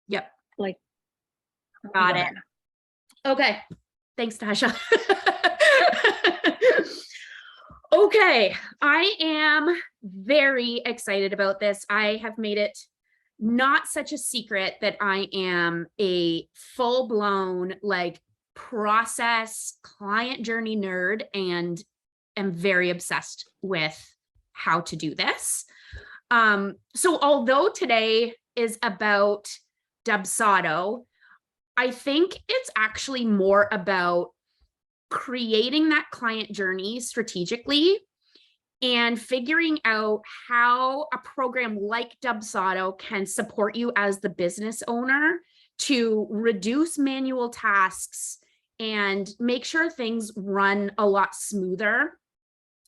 Yep. Like, Got it. Okay. Thanks, Tasha. Okay. I am very excited about this. I have made it not such a secret that I am a full-blown like process client journey nerd and am very obsessed with how to do this. So although today is about Dubsado, I think it's actually more about creating that client journey strategically and figuring out how a program like Dubsado can support you as the business owner to reduce manual tasks and make sure things run a lot smoother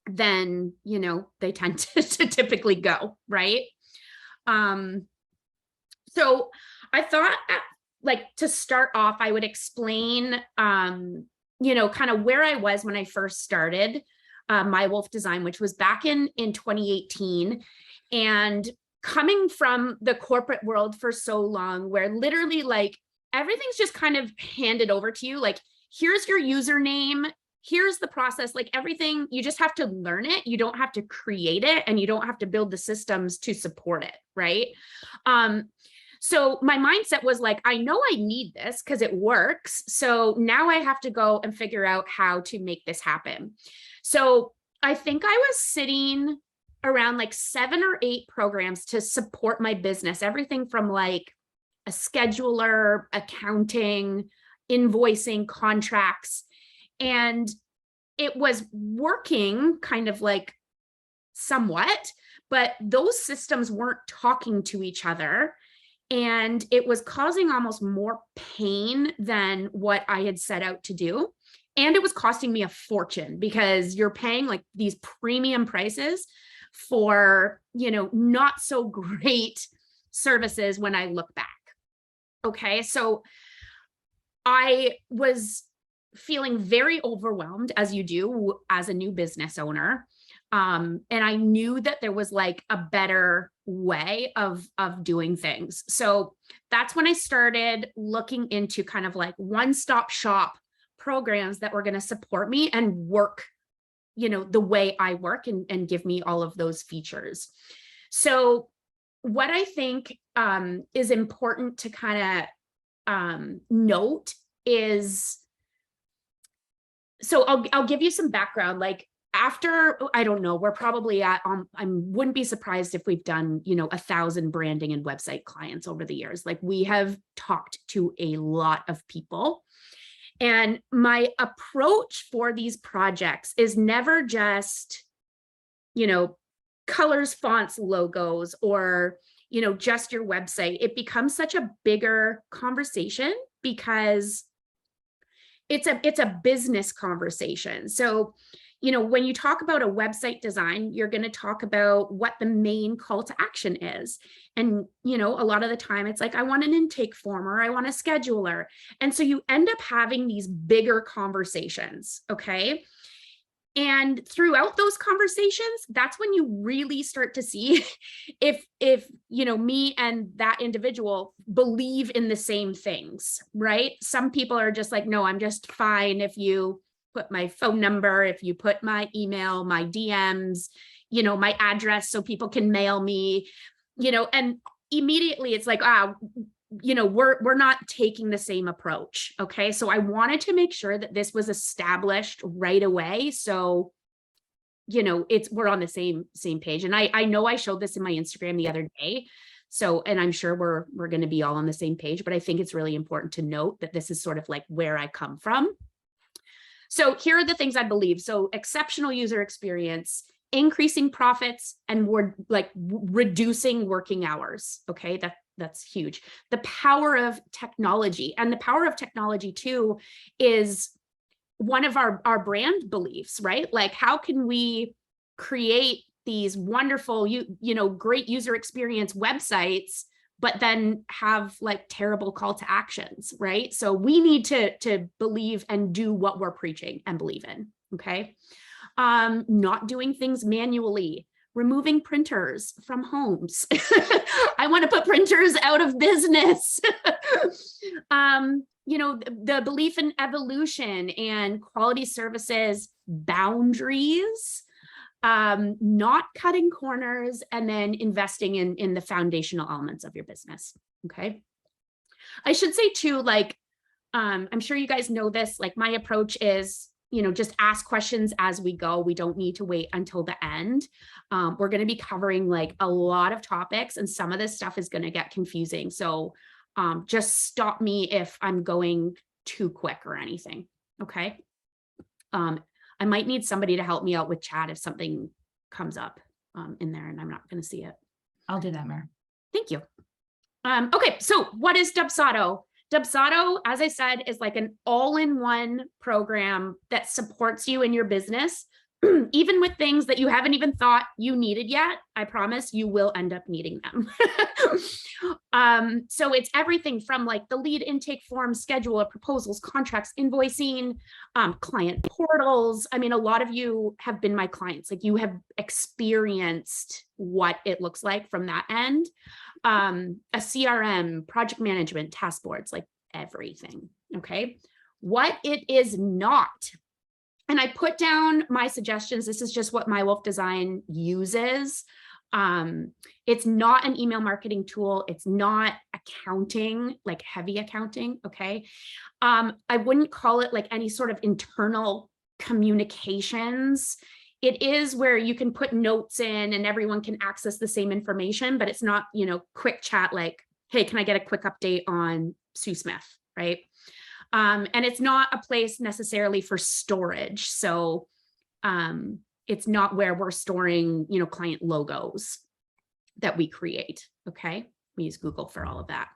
than, you know, they tend to typically go, right? So I thought like to start off, I would explain, you know, kind of where I was when I first started My Wolf Design, which was back in 2018. And coming from the corporate world for so long, where literally like everything's just kind of handed over to you. Like, here's your username, here's the process, like everything, you just have to learn it. You don't have to create it and you don't have to build the systems to support it, right? So my mindset was like, I know I need this because it works. So now I have to go and figure out how to make this happen. So I think I was sitting around like 7 or 8 programs to support my business, everything from like a scheduler, accounting, invoicing, contracts. And it was working kind of like somewhat, but those systems weren't talking to each other. And it was causing almost more pain than what I had set out to do. And it was costing me a fortune because you're paying like these premium prices for, you know, not so great services when I look back. Okay, so I was feeling very overwhelmed, as you do as a new business owner. And I knew that there was like a better way of doing things. So that's when I started looking into kind of like one-stop shop programs that were going to support me and work, you know, the way I work and give me all of those features. So what I think is important to kind of note is, so I'll give you some background. Like after, I don't know, we're probably at, I wouldn't be surprised if we've done, you know, 1,000 branding and website clients over the years. Like we have talked to a lot of people. And my approach for these projects is never just, you know, colors, fonts, logos, or, you know, just your website. It becomes such a bigger conversation because it's a business conversation. So, you know, when you talk about a website design, you're going to talk about what the main call to action is. And, you know, a lot of the time it's like, I want an intake form or I want a scheduler. And so you end up having these bigger conversations. Okay. And throughout those conversations, that's when you really start to see if, you know, me and that individual believe in the same things, right? Some people are just like, no, I'm just fine if you put my phone number, if you put my email, my DMs, you know, my address so people can mail me, you know, and immediately it's like, you know, we're not taking the same approach. Okay. So I wanted to make sure that this was established right away. So, you know, we're on the same page. And I know I showed this in my Instagram the other day. So, and I'm sure we're going to be all on the same page, but I think it's really important to note that this is sort of like where I come from. So here are the things I believe. So exceptional user experience, increasing profits, and more like reducing working hours. Okay. That's huge. The power of technology, and the power of technology too is one of our brand beliefs, right? Like how can we create these wonderful, you know, great user experience websites, but then have like terrible call to actions, right? So we need to believe and do what we're preaching and believe in, okay? Not doing things manually, removing printers from homes. I want to put printers out of business. You know, the belief in evolution and quality services boundaries, not cutting corners, and then investing in the foundational elements of your business. Okay. I should say too, like, I'm sure you guys know this, like my approach is, you know, just ask questions as we go. We don't need to wait until the end. We're going to be covering like a lot of topics, and some of this stuff is going to get confusing. So just stop me if I'm going too quick or anything. Okay. I might need somebody to help me out with chat if something comes up in there and I'm not going to see it. I'll do that, Mer. Thank you. Okay, so what is Dubsado? Dubsado, as I said, is like an all-in-one program that supports you in your business, even with things that you haven't even thought you needed yet. I promise you will end up needing them. So it's everything from like the lead intake form, schedule of proposals, contracts, invoicing, client portals. I mean, a lot of you have been my clients, like you have experienced what it looks like from that end. A CRM, project management, task boards, like everything. Okay. What it is not, and I put down my suggestions. This is just what My Wolf Design uses. It's not an email marketing tool. It's not accounting, like heavy accounting. Okay. I wouldn't call it like any sort of internal communications. It is where you can put notes in and everyone can access the same information, but it's not, you know, quick chat like, hey, can I get a quick update on Sue Smith, right? And it's not a place necessarily for storage. So it's not where we're storing, you know, client logos that we create. Okay. We use Google for all of that.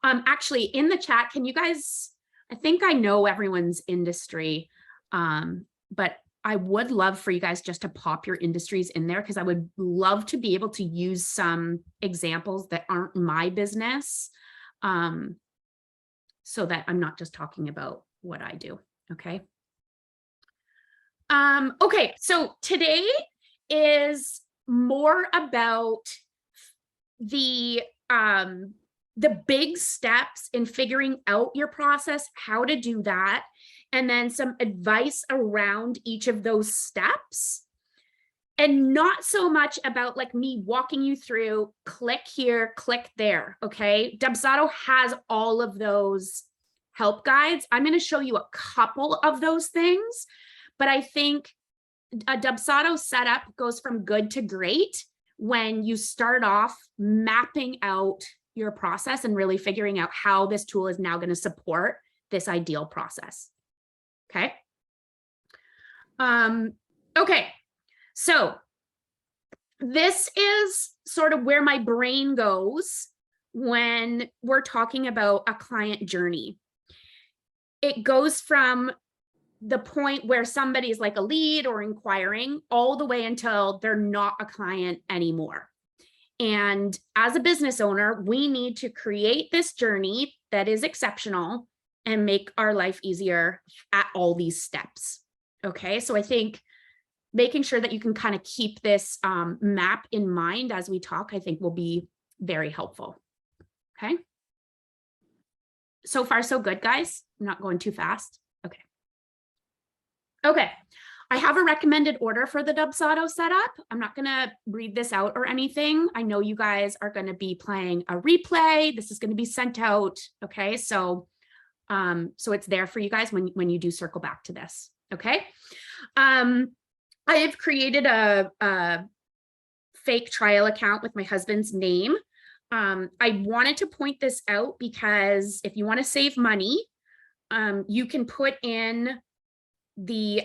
Actually, in the chat, can you guys, I think I know everyone's industry, but I would love for you guys just to pop your industries in there, because I would love to be able to use some examples that aren't my business, so that I'm not just talking about what I do. Okay. Okay, so today is more about the big steps in figuring out your process, how to do that, and then some advice around each of those steps, and not so much about like me walking you through click here, click there. Okay. Dubsado has all of those help guides. I'm going to show you a couple of those things, but I think a Dubsado setup goes from good to great when you start off mapping out your process and really figuring out how this tool is now going to support this ideal process. Okay. Okay. So this is sort of where my brain goes when we're talking about a client journey. It goes from the point where somebody's like a lead or inquiring all the way until they're not a client anymore. And as a business owner, we need to create this journey that is exceptional and make our life easier at all these steps. Okay, so I think making sure that you can kind of keep this map in mind as we talk, I think will be very helpful. Okay. So far, so good, guys. I'm not going too fast. Okay. Okay. I have a recommended order for the Dubsado setup. I'm not going to read this out or anything. I know you guys are going to be playing a replay. This is going to be sent out. Okay. So it's there for you guys when you do circle back to this. Okay. I have created a fake trial account with my husband's name. I wanted to point this out because if you want to save money, you can put in the,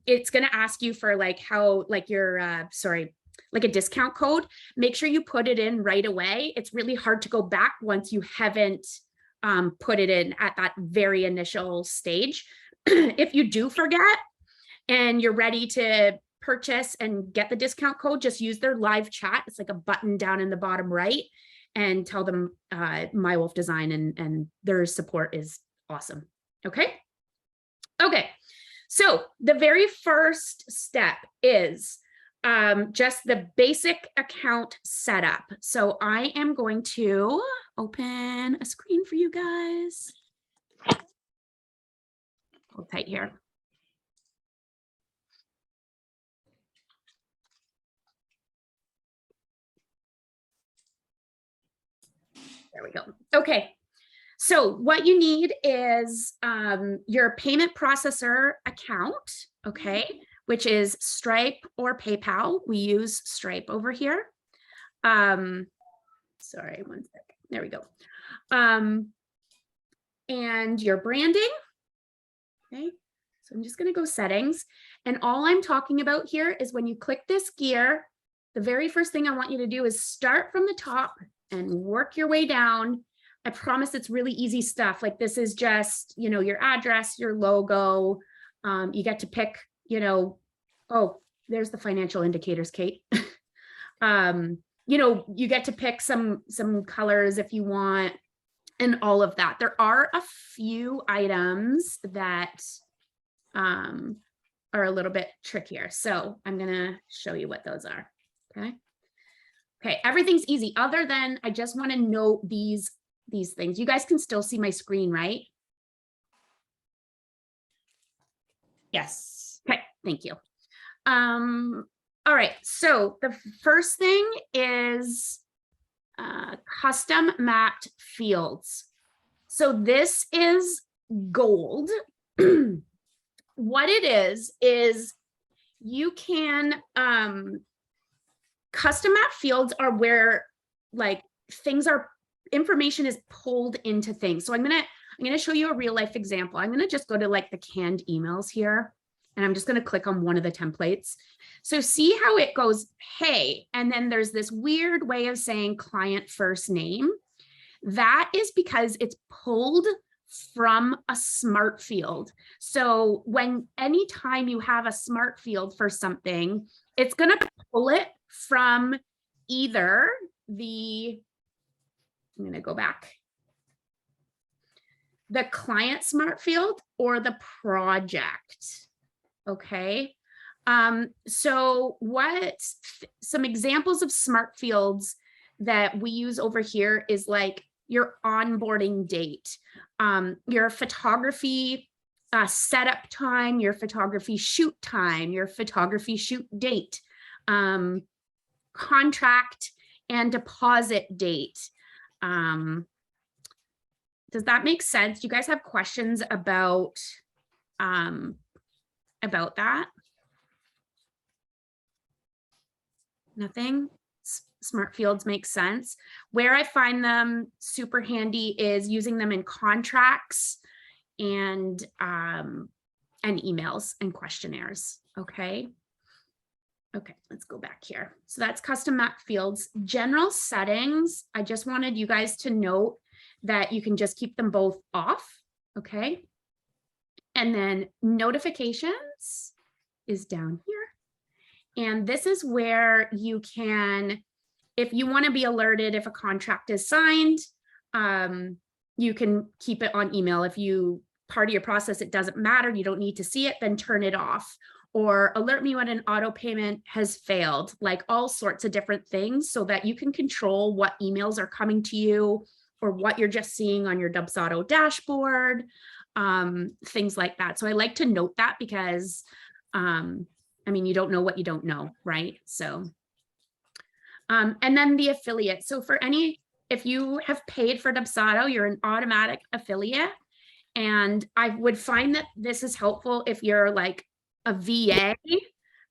it's going to ask you for like how, like your, like a discount code. Make sure you put it in right away. It's really hard to go back once you haven't put it in at that very initial stage. If you do forget and you're ready to purchase and get the discount code, just use their live chat. It's like a button down in the bottom right, and tell them My Wolf Design, and their support is awesome. Okay. Okay. So the very first step is just the basic account setup. So I am going to open a screen for you guys. Hold tight here. There we go. Okay. So what you need is your payment processor account, okay, which is Stripe or PayPal. We use Stripe over here. Sorry, one second. There we go. And your branding. Okay. So I'm just going to go settings. And all I'm talking about here is when you click this gear, the very first thing I want you to do is start from the top and work your way down. I promise it's really easy stuff. Like this is just, you know, your address, your logo. You get to pick, you know, oh, there's the financial indicators, Kate. You know, you get to pick some colors if you want and all of that. There are a few items that are a little bit trickier. So I'm going to show you what those are. Okay. Okay. Everything's easy other than I just want to note these things. You guys can still see my screen, right? Yes. Okay. Thank you. All right. So the first thing is custom mapped fields. So this is gold. What it is you can custom map fields are where like information is pulled into things. So I'm gonna show you a real life example. I'm gonna just go to like the canned emails here, and I'm just gonna click on one of the templates. So see how it goes, hey, and then there's this weird way of saying client first name. That is because it's pulled from a smart field. So anytime you have a smart field for something, it's going to pull it from either I'm going to go back, the client smart field or the project. Okay. So some examples of smart fields that we use over here is like your onboarding date, your photography setup time, your photography shoot time, your photography shoot date, contract and deposit date. Does that make sense? Do you guys have questions about that? Nothing? Smart fields make sense. Where I find them super handy is using them in contracts and emails and questionnaires. Okay. Okay, let's go back here. So that's custom map fields. General settings, I just wanted you guys to note that you can just keep them both off. Okay. And then notifications is down here. And this is where you can, if you want to be alerted if a contract is signed, you can keep it on email. If part of your process, it doesn't matter, you don't need to see it, then turn it off. Or alert me when an auto payment has failed, like all sorts of different things so that you can control what emails are coming to you or what you're just seeing on your Dubsado dashboard, things like that. So I like to note that because, I mean, you don't know what you don't know, right? So, and then the affiliate. So if you have paid for Dubsado, you're an automatic affiliate. And I would find that this is helpful if you're like a VA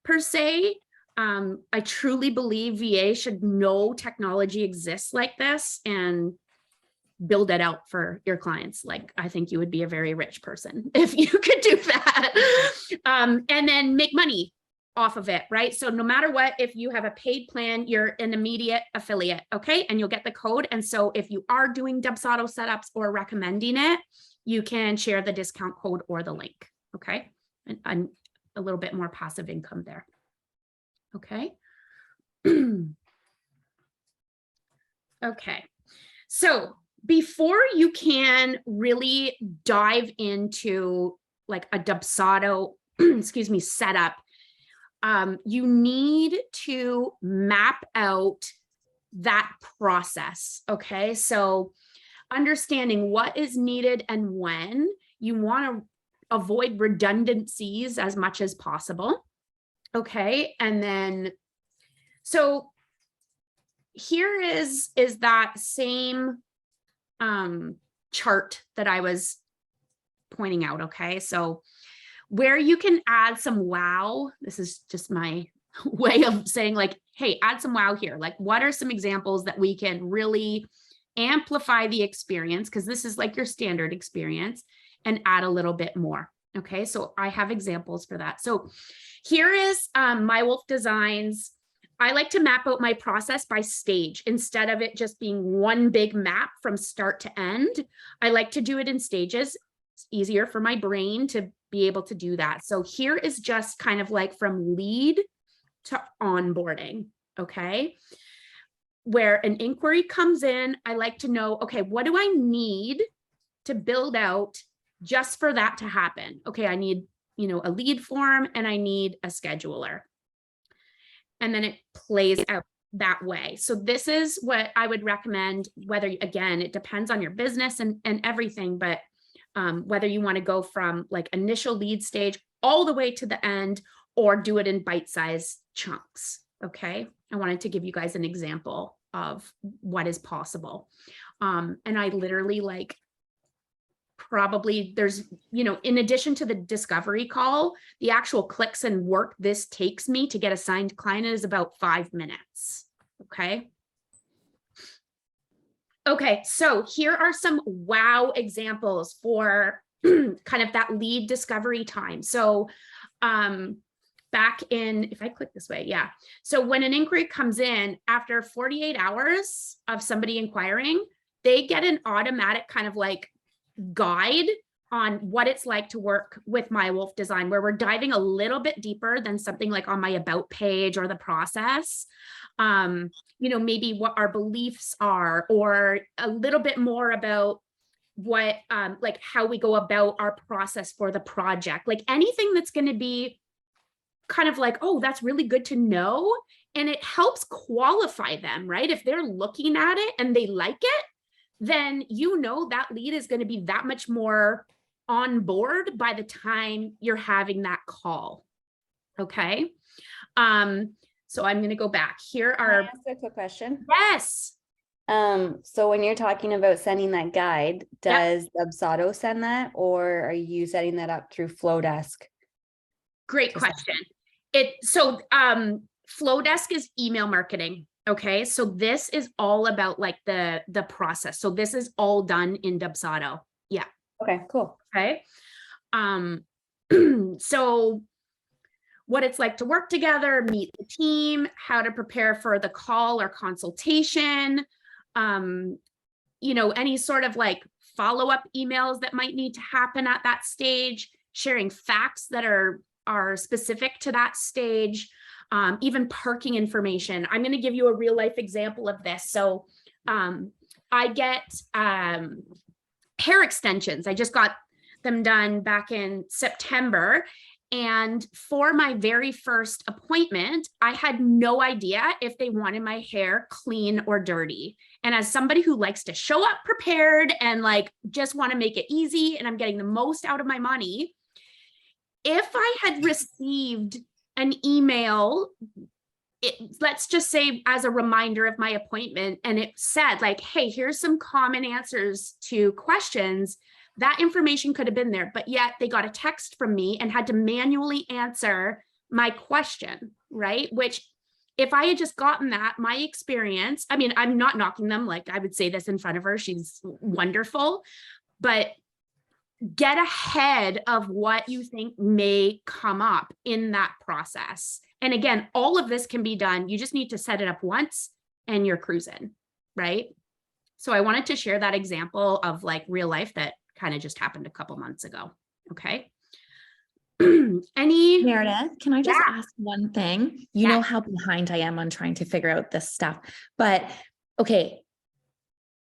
per se. I truly believe VA should know technology exists like this and build it out for your clients. Like, I think you would be a very rich person if you could do that. And then make money off of it, right? So no matter what, if you have a paid plan, you're an immediate affiliate, okay? And you'll get the code. And so if you are doing Dubsado setups or recommending it, you can share the discount code or the link, okay? And a little bit more passive income there, okay? Okay, so before you can really dive into like a Dubsado, excuse me, setup, you need to map out that process. Okay. So understanding what is needed and when. You want to avoid redundancies as much as possible. Okay. And then, so here is that same chart that I was pointing out. Okay. So where you can add some wow, this is just my way of saying like, hey, add some wow here. Like, what are some examples that we can really amplify the experience? Because this is like your standard experience, and add a little bit more. Okay, so I have examples for that. So here is My Wolf Designs. I like to map out my process by stage instead of it just being one big map from start to end. I like to do it in stages. It's easier for my brain to be able to do that. So here is just kind of like from lead to onboarding, okay? Where an inquiry comes in, I like to know, okay, what do I need to build out just for that to happen? Okay, I need, a lead form and I need a scheduler. And then it plays out that way. So this is what I would recommend, whether, again, it depends on your business and everything, but whether you want to go from like initial lead stage all the way to the end, or do it in bite-sized chunks. Okay. I wanted to give you guys an example of what is possible. And I literally like, probably there's, in addition to the discovery call, the actual clicks and work this takes me to get a signed client is about 5 minutes. Okay. Okay, so here are some wow examples for kind of that lead discovery time. So back in, if I click this way, yeah. So when an inquiry comes in, after 48 hours of somebody inquiring, they get an automatic kind of like guide on what it's like to work with My Wolf Design, where we're diving a little bit deeper than something like on my about page or the process. Maybe what our beliefs are, or a little bit more about what, like how we go about our process for the project, like anything that's going to be kind of like, oh, that's really good to know. And it helps qualify them, right? If they're looking at it and they like it, then that lead is going to be that much more on board by the time you're having that call. Okay. So I'm going to go back. Here are. Can I ask a quick question? Yes. So when you're talking about sending that guide, does Dubsado send that, or are you setting that up through Flowdesk? Great question. Flowdesk is email marketing. Okay. So this is all about like the process. So this is all done in Dubsado. Yeah. Okay, cool. Okay. So what it's like to work together, meet the team, how to prepare for the call or consultation, any sort of like follow-up emails that might need to happen at that stage, sharing facts that are specific to that stage, even parking information. I'm going to give you a real life example of this. So I get hair extensions. I just got them done back in September. And for my very first appointment, I had no idea if they wanted my hair clean or dirty. And as somebody who likes to show up prepared and like just want to make it easy and I'm getting the most out of my money, if I had received an email, let's just say as a reminder of my appointment, and it said like, hey, here's some common answers to questions, that information could have been there, but yet they got a text from me and had to manually answer my question, right? Which if I had just gotten that, my experience, I mean, I'm not knocking them, like I would say this in front of her, she's wonderful, but get ahead of what you think may come up in that process. And again, all of this can be done. You just need to set it up once and you're cruising, right? So I wanted to share that example of like real life that kind of just happened a couple months ago. Okay. Meredith, can I just ask one thing? You know how behind I am on trying to figure out this stuff, but okay.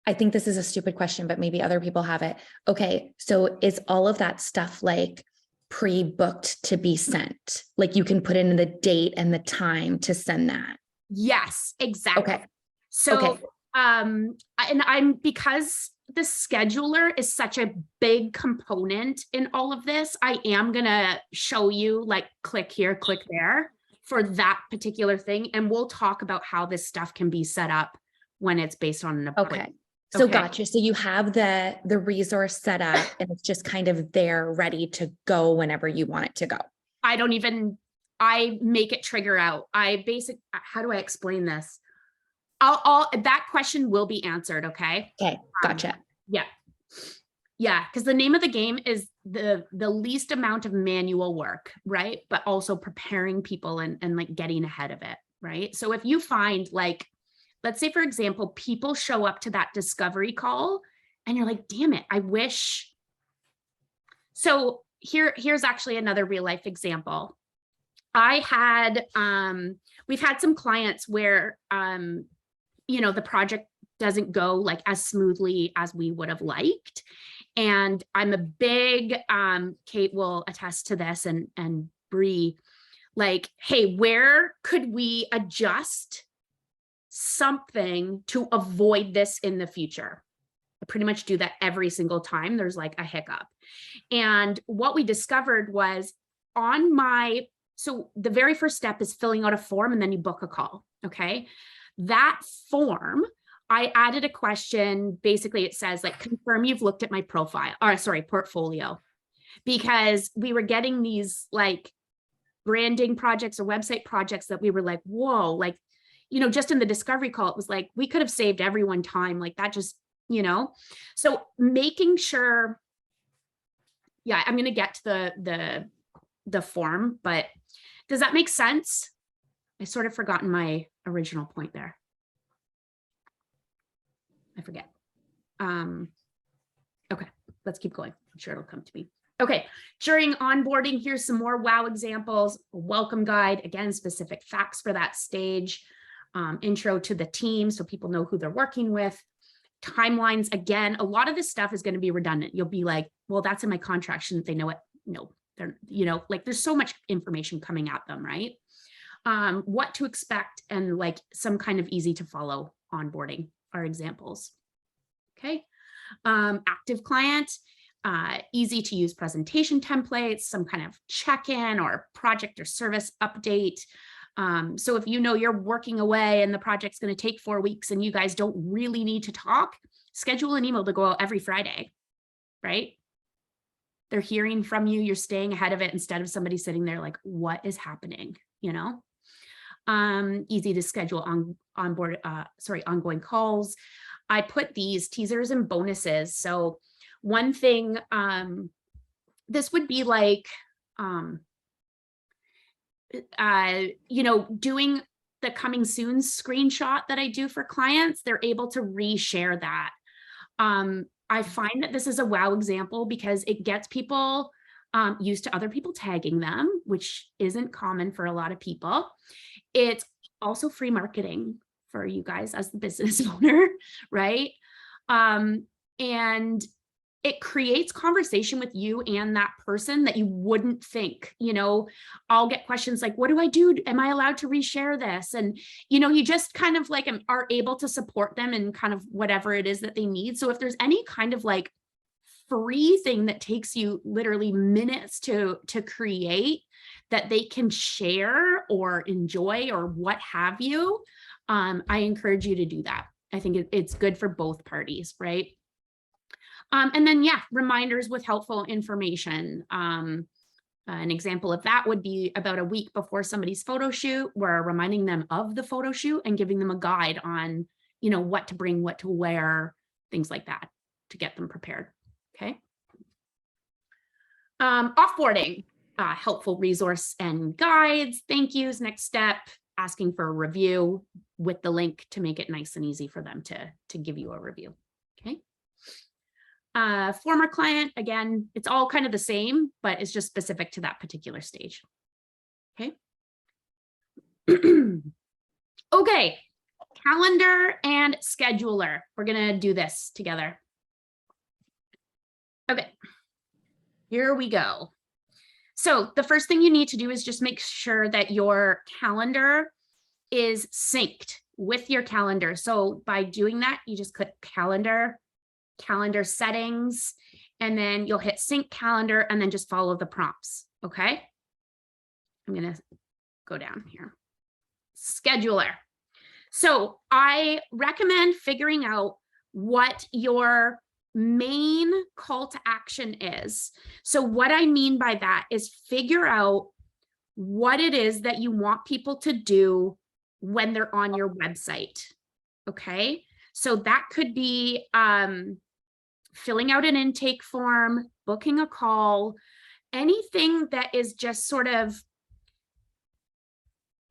I think this is a stupid question, but maybe other people have it. Okay. So is all of that stuff like pre-booked to be sent. Like you can put in the date and the time to send that. Yes, exactly. Okay. So, Okay. and I'm, because the scheduler is such a big component in all of this, I am gonna show you like click here, click there for that particular thing. And we'll talk about how this stuff can be set up when it's based on an appointment. Okay. So Okay. gotcha. So you have the resource set up and it's just kind of there ready to go whenever you want it to go. I make it trigger out. How do I explain this? That question will be answered. Okay. Okay. Gotcha. Yeah. Yeah. Cause the name of the game is the least amount of manual work, right? But also preparing people and like getting ahead of it. Right. So if you find like, let's say, for example, people show up to that discovery call and you're like, damn it, I wish. So here's actually another real life example. We've had some clients where, the project doesn't go like as smoothly as we would have liked. And I'm a big, Kate will attest to this, and Bree, like, hey, where could we adjust something to avoid this in the future? I pretty much do that every single time there's like a hiccup. And what we discovered was so the very first step is filling out a form and then you book a call. Okay. That form, I added a question. Basically it says like, confirm you've looked at my portfolio, because we were getting these like branding projects or website projects that we were like, whoa, like, just in the discovery call, it was like, we could have saved everyone time like that, just, so making sure, yeah, I'm going to get to the form, but does that make sense? I sort of forgotten my original point there. I forget. Okay, let's keep going. I'm sure it'll come to me. Okay, during onboarding, here's some more WOW examples. A welcome guide, again, specific facts for that stage. Intro to the team so people know who they're working with. Timelines, again, a lot of this stuff is going to be redundant. You'll be like, well, that's in my contract. Shouldn't they know it? No, they're, like there's so much information coming at them, right? What to expect and like some kind of easy to follow onboarding are examples. Okay. Active client, easy to use presentation templates, some kind of check-in or project or service update. So if you're working away and the project's going to take 4 weeks and you guys don't really need to talk, schedule an email to go out every Friday, right? They're hearing from you, you're staying ahead of it instead of somebody sitting there like, what is happening? Easy to schedule ongoing calls. I put these teasers and bonuses. So one thing, this would be like, doing the coming soon screenshot that I do for clients, they're able to reshare that. I find that this is a wow example because it gets people used to other people tagging them, which isn't common for a lot of people. It's also free marketing for you guys as the business owner, right? And it creates conversation with you and that person that you wouldn't think. I'll get questions like, what do I do? Am I allowed to reshare this? And, you just kind of like are able to support them in kind of whatever it is that they need. So if there's any kind of like free thing that takes you literally minutes to create that they can share or enjoy or what have you, I encourage you to do that. I think it's good for both parties, right? And then, yeah, reminders with helpful information. An example of that would be about a week before somebody's photo shoot, we're reminding them of the photo shoot and giving them a guide on, what to bring, what to wear, things like that to get them prepared. Okay. Offboarding, helpful resource and guides, thank yous, next step, asking for a review with the link to make it nice and easy for them to give you a review. Okay. Former client, again, it's all kind of the same, but it's just specific to that particular stage. Okay. Okay. Calendar and scheduler. We're going to do this together. Okay. Here we go. So the first thing you need to do is just make sure that your calendar is synced with your calendar. So by doing that, you just click calendar settings, and then you'll hit sync calendar and then just follow the prompts. Okay. I'm going to go down here. Scheduler. So I recommend figuring out what your main call to action is. So what I mean by that is figure out what it is that you want people to do when they're on your website. Okay. So that could be filling out an intake form, booking a call, anything that is just sort of,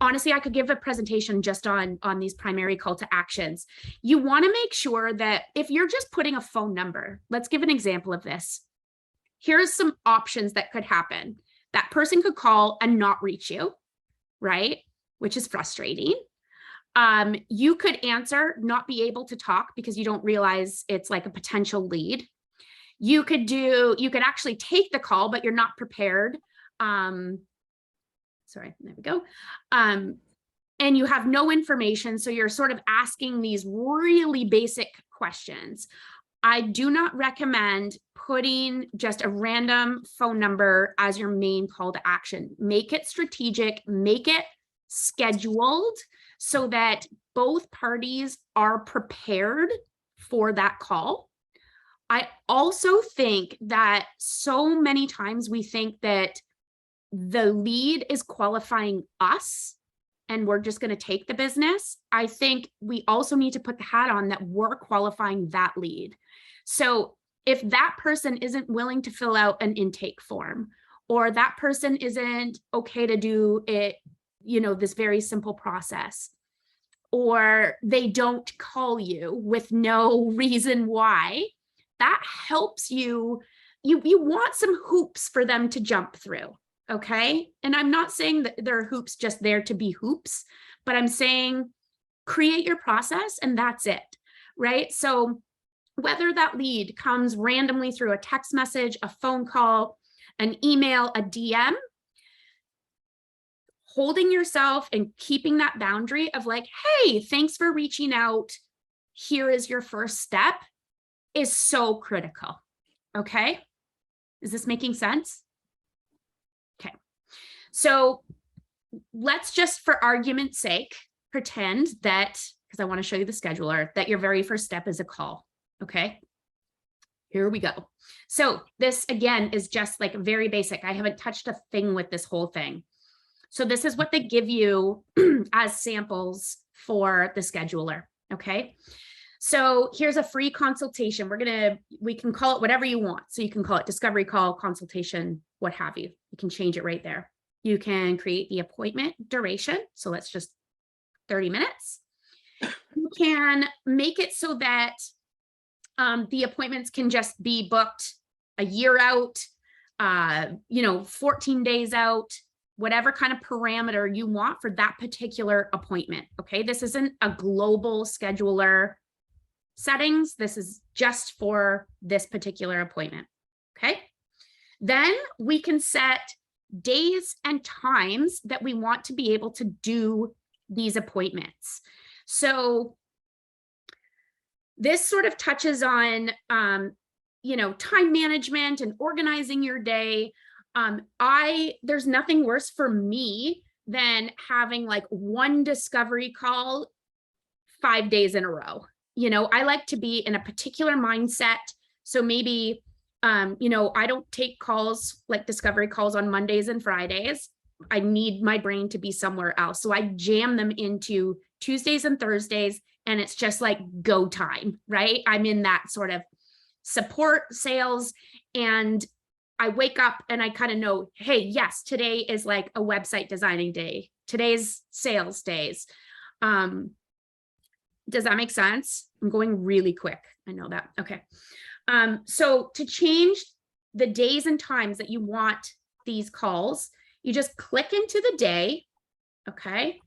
honestly, I could give a presentation just on these primary call to actions. You want to make sure that if you're just putting a phone number, let's give an example of this. Here's some options that could happen. That person could call and not reach you, right? Which is frustrating. You could answer, not be able to talk because you don't realize it's like a potential lead. You could actually take the call, but you're not prepared. Sorry, there we go. And you have no information. So you're sort of asking these really basic questions. I do not recommend putting just a random phone number as your main call to action. Make it strategic, make it scheduled so that both parties are prepared for that call. I also think that so many times we think that the lead is qualifying us and we're just going to take the business. I think we also need to put the hat on that we're qualifying that lead. So if that person isn't willing to fill out an intake form, or that person isn't okay to do it, this very simple process, or they don't call you with no reason why, that helps you. You want some hoops for them to jump through. Okay. And I'm not saying that there are hoops just there to be hoops, but I'm saying create your process and that's it. Right. So whether that lead comes randomly through a text message, a phone call, an email, a DM, holding yourself and keeping that boundary of like, hey, thanks for reaching out. Here is your first step is so critical. Okay. Is this making sense? Okay. So let's just, for argument's sake, pretend that, because I want to show you the scheduler, that your very first step is a call. Okay. Here we go. So this again is just like very basic. I haven't touched a thing with this whole thing. So this is what they give you as samples for the scheduler. Okay. So here's a free consultation. We can call it whatever you want. So you can call it discovery call, consultation, what have you. You can change it right there. You can create the appointment duration. So let's just 30 minutes. You can make it so that the appointments can just be booked a year out, 14 days out, whatever kind of parameter you want for that particular appointment. Okay. This isn't a global scheduler settings. This is just for this particular appointment. Okay. Then we can set days and times that we want to be able to do these appointments. So this sort of touches on, time management and organizing your day. There's nothing worse for me than having like one discovery call 5 days in a row. I like to be in a particular mindset. So maybe, I don't take calls like discovery calls on Mondays and Fridays. I need my brain to be somewhere else. So I jam them into Tuesdays and Thursdays, and it's just like go time, right? I'm in that sort of support sales, and I wake up and I kind of know, hey, yes, today is like a website designing day. Today's sales days. Does that make sense? I'm going really quick. I know that. Okay. So to change the days and times that you want these calls, you just click into the day. Okay.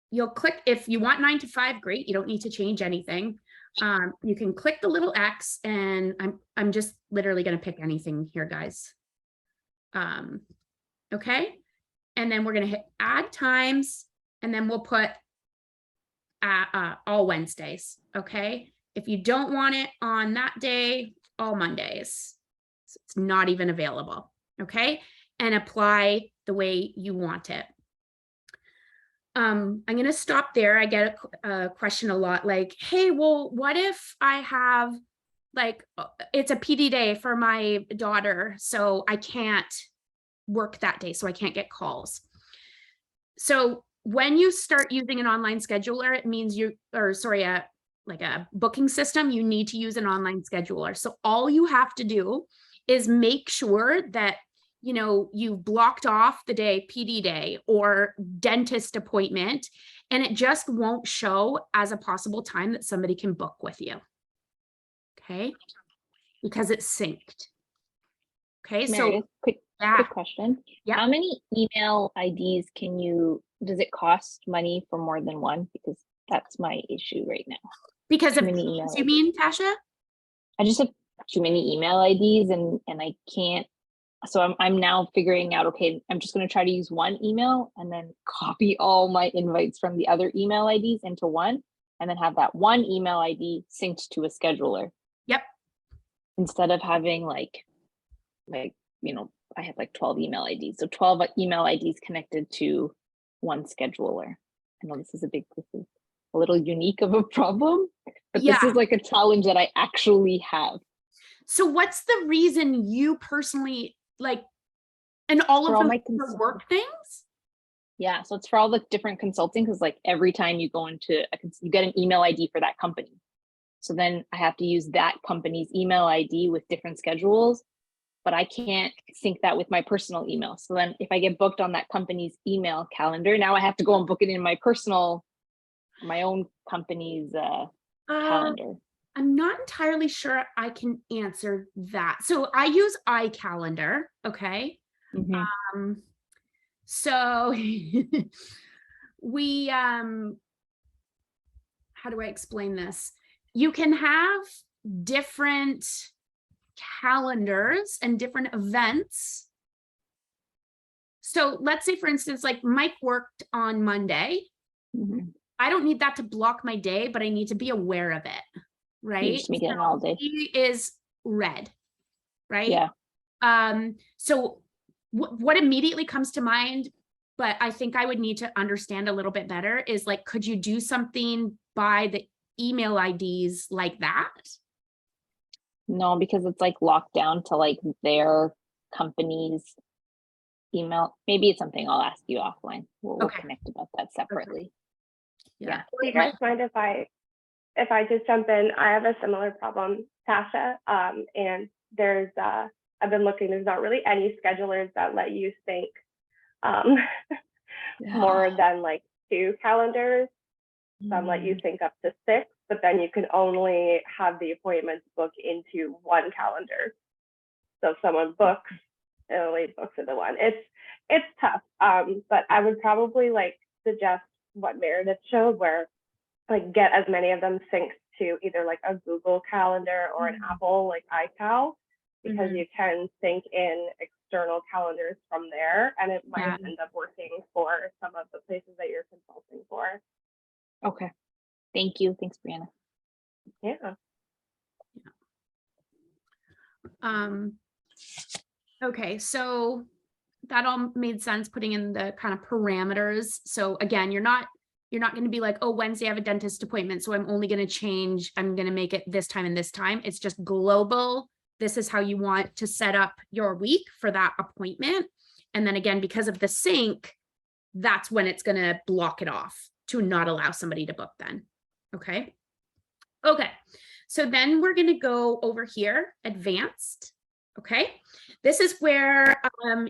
You'll click, if you want 9 to 5, great. You don't need to change anything. You can click the little X, and I'm just literally going to pick anything here, guys. Okay. And then we're going to hit add times, and then we'll put all Wednesdays. Okay. If you don't want it on that day, all Mondays. So it's not even available. Okay. And apply the way you want it. I'm going to stop there. I get a question a lot like, hey, well, what if I have like, it's a PD day for my daughter, so I can't work that day, so I can't get calls. So when you start using an online scheduler, it means like a booking system, you need to use an online scheduler. So all you have to do is make sure that you've blocked off the day PD day or dentist appointment, and it just won't show as a possible time that somebody can book with you. Okay, because it's synced. Okay, Meredith, quick question. Yeah. How many email IDs does it cost money for more than one? Because that's my issue right now. Because of Teams, you mean, Tasha? I just have too many email IDs and I can't. So I'm now figuring out, okay, I'm just going to try to use one email and then copy all my invites from the other email IDs into one, and then have that one email ID synced to a scheduler. Yep. Instead of having like, I have like 12 email IDs. So 12 email IDs connected to one scheduler. I know this is a little unique of a problem, but this is like a challenge that I actually have. So what's the reason you personally like, and all of them work things? Yeah, so it's for all the different consulting, because like every time you go into you get an email ID for that company. So then I have to use that company's email ID with different schedules, but I can't sync that with my personal email. So then if I get booked on that company's email calendar, now I have to go and book it in my own company's calendar. I'm not entirely sure I can answer that. So I use iCalendar. Okay. Mm-hmm. So we, how do I explain this? You can have different calendars and different events. So let's say, for instance, like Mike worked on Monday. Mm-hmm. I don't need that to block my day, but I need to be aware of it. Right. You just make it all day. He is red. Right. Yeah. So what immediately comes to mind, but I think I would need to understand a little bit better, is like, could you do something by the email IDs like that? No, because it's like locked down to like their company's email. Maybe it's something I'll ask you offline. We'll connect about that separately. Okay. Yeah. Do you guys mind if I just jump in? I have a similar problem, Tasha. And there's I've been looking, there's not really any schedulers that let you sync more than like 2 calendars. Some let you sync up to 6, but then you can only have the appointments book into one calendar. So if someone books, it only books into one. It's tough. But I would probably like suggest what Meredith showed, where like get as many of them synced to either like a Google Calendar or an Apple like iCal, because you can sync in external calendars from there, and it might end up working for some of the places that you're consulting for. Okay. Thank you. Thanks, Brianna. Yeah. Okay, so that all made sense, putting in the kind of parameters. So again, you're not going to be like, oh, Wednesday I have a dentist appointment, so I'm only going to change, I'm going to make it this time and this time. It's just global. This is how you want to set up your week for that appointment. And then again, because of the sync, that's when it's going to block it off to not allow somebody to book then. Okay. Okay. So then we're going to go over here, advanced. Okay. This is where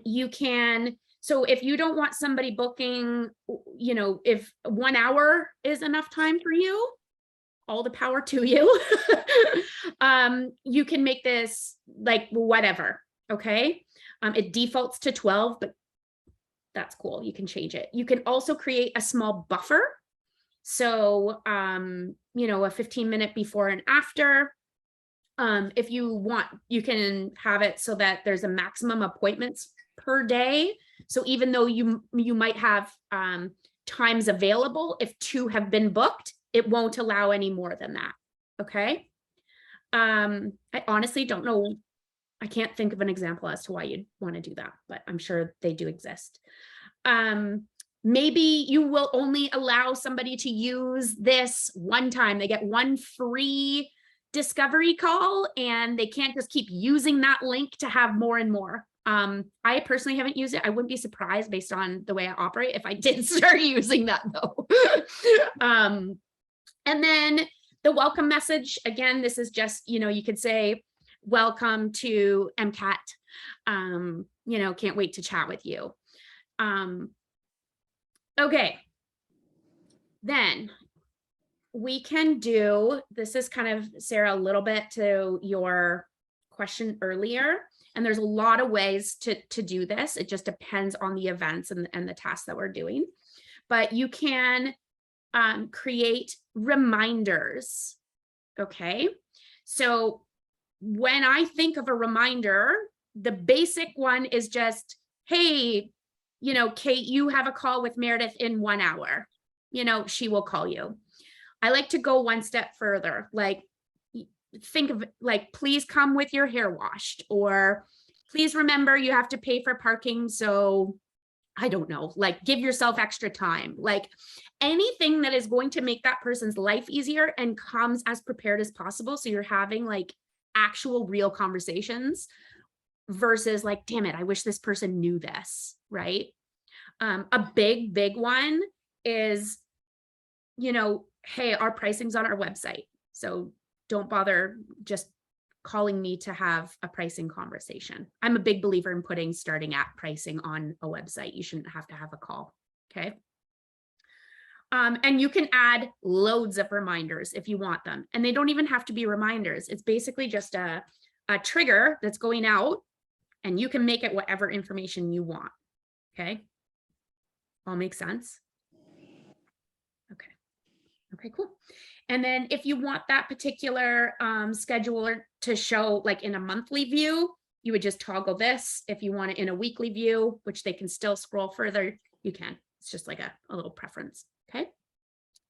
you can, so if you don't want somebody booking, if 1 hour is enough time for you, all the power to you. You can make this like whatever. Okay. It defaults to 12, but that's cool. You can change it. You can also create a small buffer. So, a 15-minute before and after. If you want, you can have it so that there's a maximum appointments per day. So even though you might have times available, if 2 have been booked, it won't allow any more than that. Okay. I honestly don't know. I can't think of an example as to why you'd want to do that, but I'm sure they do exist. Maybe you will only allow somebody to use this one time. They get one free discovery call and they can't just keep using that link to have more and more. I personally haven't used it. I wouldn't be surprised based on the way I operate if I did start using that though. And then the welcome message, again, this is just, you could say, welcome to MCAT. Can't wait to chat with you. Okay. Then we can do, this is kind of, Sarah, a little bit to your question earlier. And there's a lot of ways to do this. It just depends on the events and the tasks that we're doing. But you can create reminders. Okay. So when I think of a reminder, the basic one is just, hey, Kate, you have a call with Meredith in 1 hour. She will call you. I like to go one step further. Like, think of like, please come with your hair washed, or please remember you have to pay for parking. So I don't know, like give yourself extra time, like anything that is going to make that person's life easier and comes as prepared as possible. So you're having like actual real conversations versus like, damn it, I wish this person knew this, right? A big one is, hey, our pricing's on our website. So don't bother just calling me to have a pricing conversation. I'm a big believer in putting starting at pricing on a website. You shouldn't have to have a call. Okay. And you can add loads of reminders if you want them. And they don't even have to be reminders. It's basically just a trigger that's going out, and you can make it whatever information you want. Okay. All makes sense. Okay. Okay, cool. And then if you want that particular scheduler to show like in a monthly view, you would just toggle this. If you want it in a weekly view, which they can still scroll further, you can. It's just like a little preference. Okay.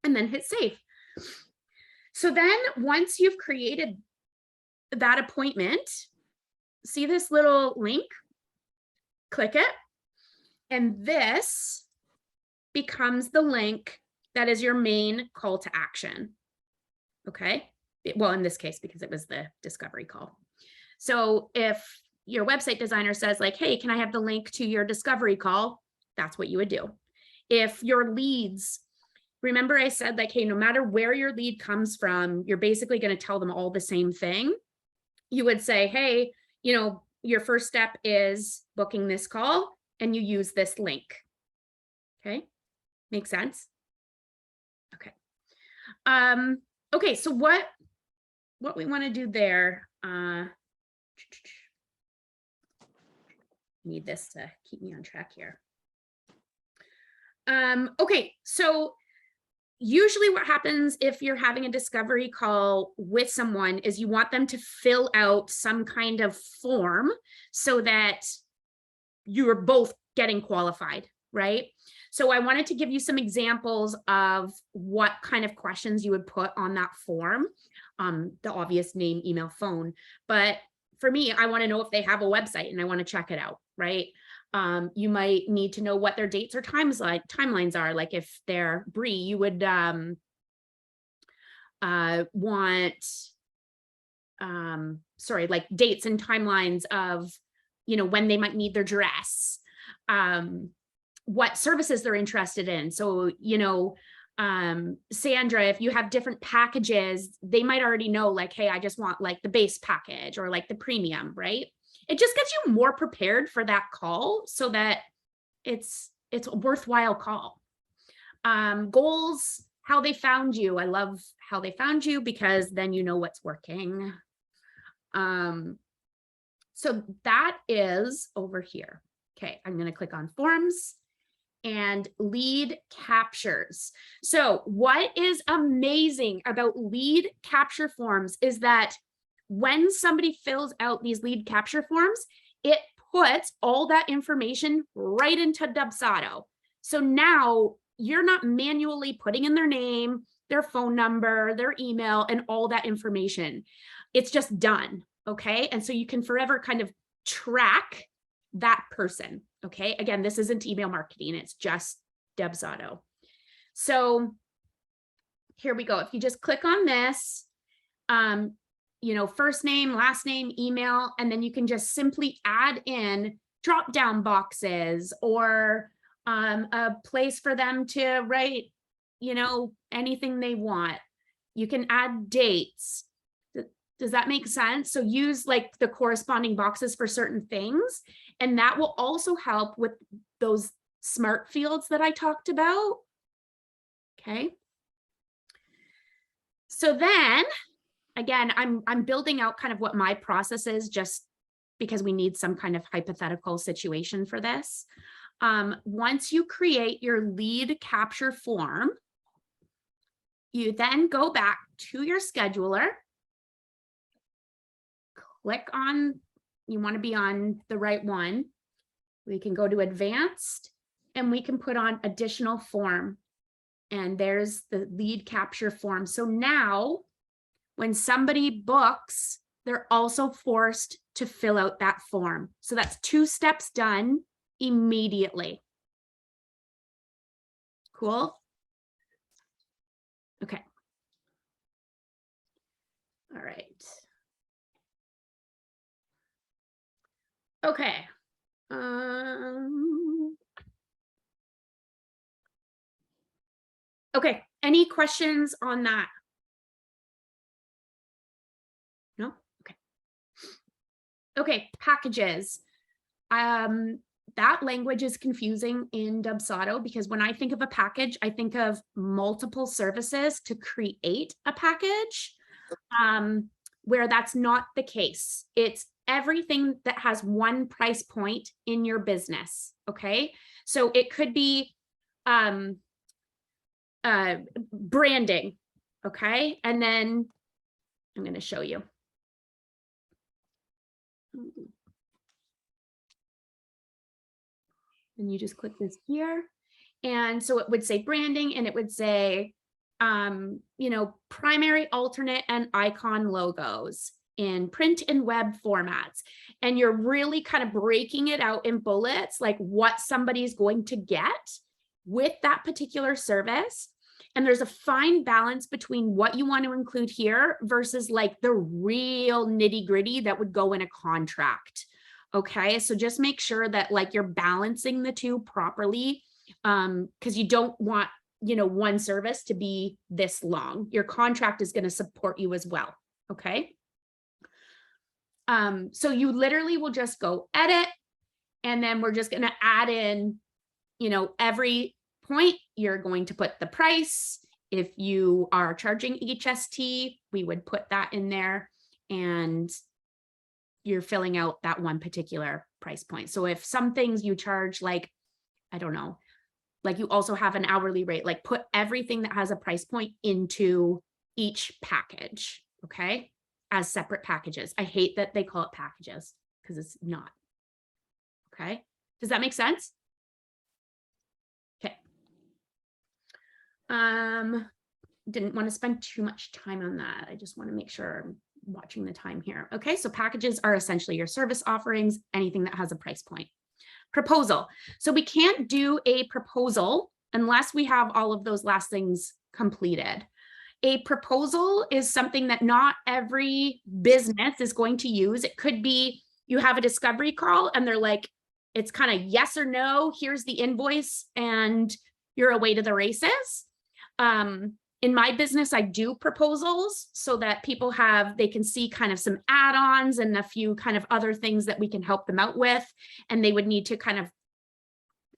And then hit save. So then once you've created that appointment, see this little link, click it, and this becomes the link that is your main call to action. Okay. Well, in this case, because it was the discovery call. So if your website designer says like, hey, can I have the link to your discovery call? That's what you would do. If your leads, remember I said like, hey, no matter where your lead comes from, you're basically going to tell them all the same thing. You would say, hey, your first step is booking this call and you use this link. Okay. Make sense? Okay. Okay. So what we want to do there, need this to keep me on track here. Okay. So usually what happens if you're having a discovery call with someone is you want them to fill out some kind of form so that you're both getting qualified, right? So I wanted to give you some examples of what kind of questions you would put on that form, the obvious name, email, phone. But for me, I want to know if they have a website and I want to check it out, right? You might need to know what their dates or timelines are. Like if they're Bree, you would want, like dates and timelines of, when they might need their dress, what services they're interested in. So, Sandra, if you have different packages, they might already know like, hey, I just want like the base package or like the premium, right? It just gets you more prepared for that call so that it's a worthwhile call. Goals, how they found you. I love how they found you because then you know what's working. So that is over here. Okay, I'm going to click on forms and lead captures. So what is amazing about lead capture forms is that when somebody fills out these lead capture forms, it puts all that information right into Dubsado. So now you're not manually putting in their name, their phone number, their email, and all that information. It's just done, okay? And so you can forever kind of track that person, okay? Again, this isn't email marketing, it's just Dubsado. So here we go. If you just click on this, you know, first name, last name, email, and then you can just simply add in drop-down boxes or a place for them to write, you know, anything they want. You can add dates. Does that make sense? So use like the corresponding boxes for certain things, and that will also help with those smart fields that I talked about. Okay. So then, again, I'm building out kind of what my process is, just because we need some kind of hypothetical situation for this. Once you create your lead capture form, you then go back to your scheduler, click on, you want to be on the right one. We can go to advanced and we can put on additional form. And there's the lead capture form. So now when somebody books, they're also forced to fill out that form. So that's 2 steps done immediately. Cool. Okay. All right. Okay. Okay. Any questions on that? No? Okay. Okay, packages. That language is confusing in Dubsado because when I think of a package, I think of multiple services to create a package, where that's not the case. It's everything that has one price point in your business, okay? So it could be branding, okay? And then I'm going to show you. And you just click this here. And so it would say branding, and it would say, you know, primary, alternate, and icon logos in print and web formats. And you're really kind of breaking it out in bullets, like what somebody's going to get with that particular service. And there's a fine balance between what you want to include here versus like the real nitty gritty that would go in a contract. Okay, so just make sure that like you're balancing the two properly, because you don't want, you know, one service to be this long. Your contract is going to support you as well. Okay. So you literally will just go edit, and then we're just going to add in, you know, every point you're going to put the price. If you are charging HST, we would put that in there, and you're filling out that one particular price point. So if some things you charge, like, I don't know, like you also have an hourly rate, like put everything that has a price point into each package, okay, as separate packages. I hate that they call it packages because it's not. Okay, does that make sense? Okay. Didn't want to spend too much time on that. I just want to make sure I'm watching the time here. Okay, so packages are essentially your service offerings, anything that has a price point. Proposal. So we can't do a proposal unless we have all of those last things completed. A proposal is something that not every business is going to use. It could be you have a discovery call and they're like, it's kind of yes or no, here's the invoice, and you're away to the races. In my business, I do proposals so that people they can see kind of some add-ons and a few kind of other things that we can help them out with. And they would need to kind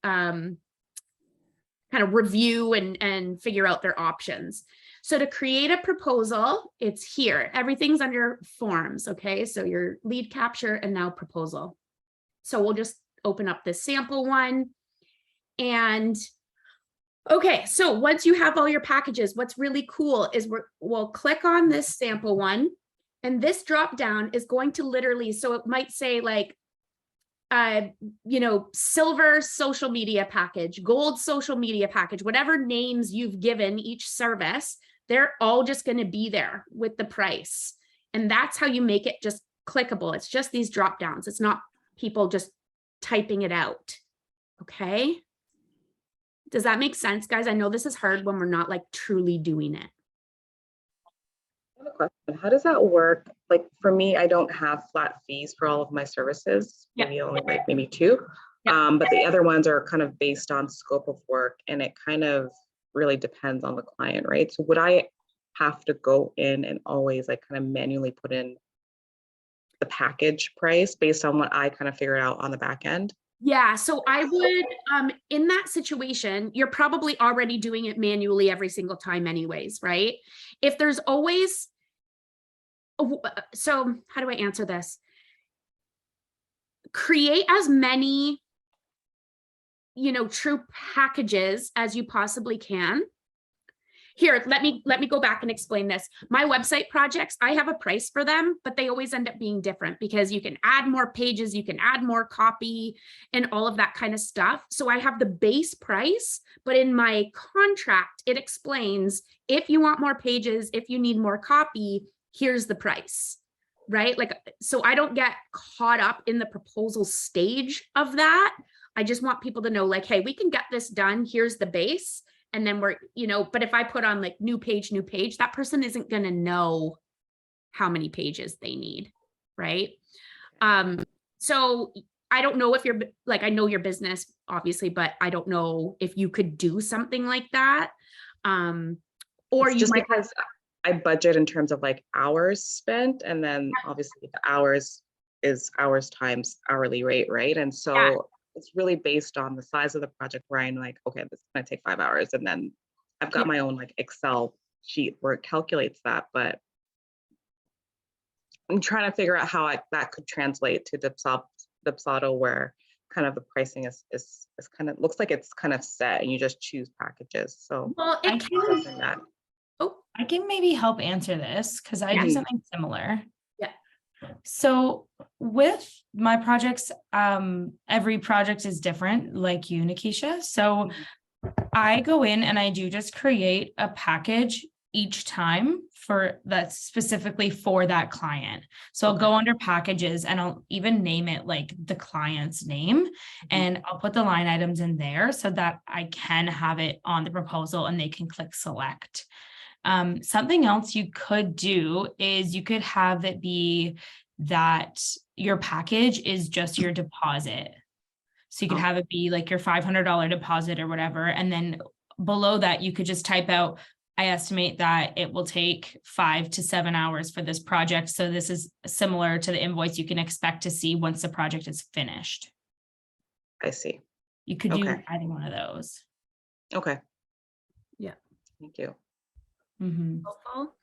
of review and figure out their options. So to create a proposal, it's here. Everything's under forms, okay? So your lead capture and now proposal. So we'll just open up this sample one. And okay, so once you have all your packages, what's really cool is we'll click on this sample one, and this drop down is going to literally, so it might say like silver social media package, gold social media package, whatever names you've given each service, they're all just going to be there with the price. And that's how you make it just clickable. It's just these drop downs. It's not people just typing it out. Okay. Does that make sense, guys? I know this is hard when we're not like truly doing it. I have a question. How does that work? Like for me, I don't have flat fees for all of my services. Yep. Maybe only like maybe two. Yep. But the other ones are kind of based on scope of work, and it kind of really depends on the client, right? So would I have to go in and always like kind of manually put in the package price based on what I kind of figured out on the back end? Yeah, so I would, in that situation, you're probably already doing it manually every single time anyways, right? If there's always, so how do I answer this? Create as many, true packages as you possibly can. Here, let me go back and explain this. My website projects, I have a price for them, but they always end up being different because you can add more pages, you can add more copy and all of that kind of stuff. So I have the base price, but in my contract, it explains if you want more pages, if you need more copy, here's the price, right? Like, so I don't get caught up in the proposal stage of that. I just want people to know like, hey, we can get this done. Here's the base. And then we're, but if I put on like new page, that person isn't going to know how many pages they need. Right. So I don't know if you're like, I know your business obviously, but I don't know if you could do something like that. Or It's you just might because I budget in terms of like hours Yeah. spent, and then obviously the hours is hours times hourly rate, right? And so Yeah. it's really based on the size of the project where I'm like, okay, this is gonna take 5 hours. And then I've got Yeah. my own like Excel sheet where it calculates that, but I'm trying to figure out how that could translate to Dubsado, where kind of the pricing is kind of looks like it's kind of set and you just choose packages. So well, I it can, processing that. oh, I can maybe help answer this because I Yeah. do something similar. Yeah. So with my projects, every project is different, like you, Nikisha. So I go in and I do just create a package each time for that's specifically for that client. So I'll go under packages and I'll even name it like the client's name, and I'll put the line items in there so that I can have it on the proposal and they can click select. Something else you could do is you could have it be that your package is just your deposit. So you could have it be like your $500 deposit or whatever. And then below that, you could just type out, I estimate that it will take 5 to 7 hours for this project. So this is similar to the invoice you can expect to see once the project is finished. I see. You could do Okay. either one of those. Okay. Yeah. Thank you. Mhm. helpful.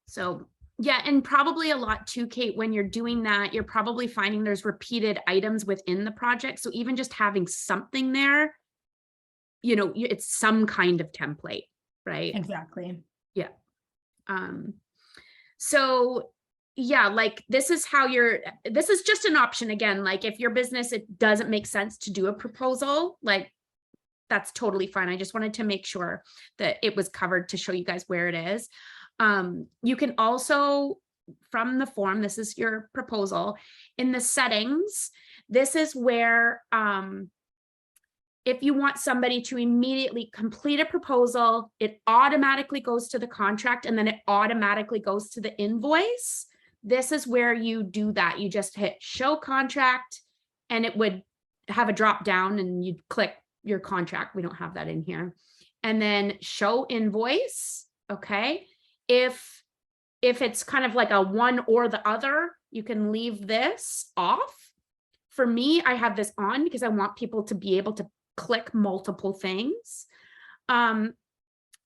So yeah, and probably a lot too, Kate, when you're doing that, you're probably finding there's repeated items within the project. So even just having something there, it's some kind of template, right? Exactly. Yeah. So yeah, like this is just an option again. Like if your business, it doesn't make sense to do a proposal, like that's totally fine. I just wanted to make sure that it was covered to show you guys where it is. You can also, from the form, this is your proposal. In the settings, this is where, if you want somebody to immediately complete a proposal, it automatically goes to the contract and then it automatically goes to the invoice. This is where you do that. You just hit show contract and it would have a drop down and you'd click your contract. We don't have that in here. And then show invoice. Okay. If it's kind of like a one or the other, you can leave this off. For me, I have this on because I want people to be able to click multiple things.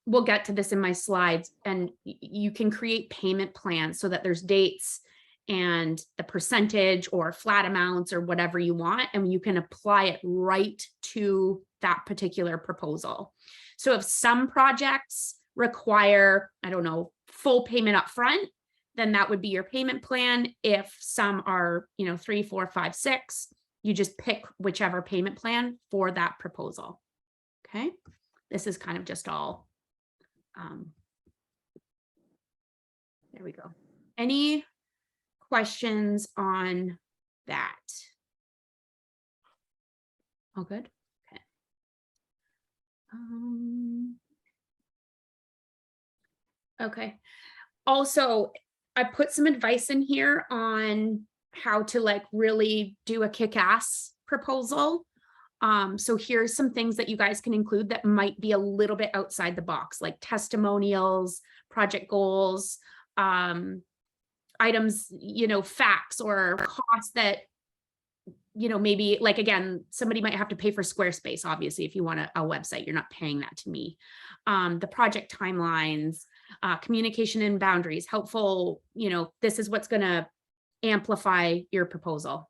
We'll get to this in my slides, and you can create payment plans so that there's dates and the percentage or flat amounts or whatever you want, and you can apply it right to that particular proposal. So if some projects require, I don't know, full payment up front, then that would be your payment plan. If some are, 3, 4, 5, 6, you just pick whichever payment plan for that proposal. Okay. This is kind of just all, there we go. Any questions on that? All good? Okay. Okay. Also, I put some advice in here on how to like really do a kick-ass proposal. So here's some things that you guys can include that might be a little bit outside the box, like testimonials, project goals, items, you know, facts or costs that, you know, maybe like, again, somebody might have to pay for Squarespace. Obviously, if you want a website, you're not paying that to me. The project timelines, communication and boundaries, helpful, you know, this is what's going to amplify your proposal.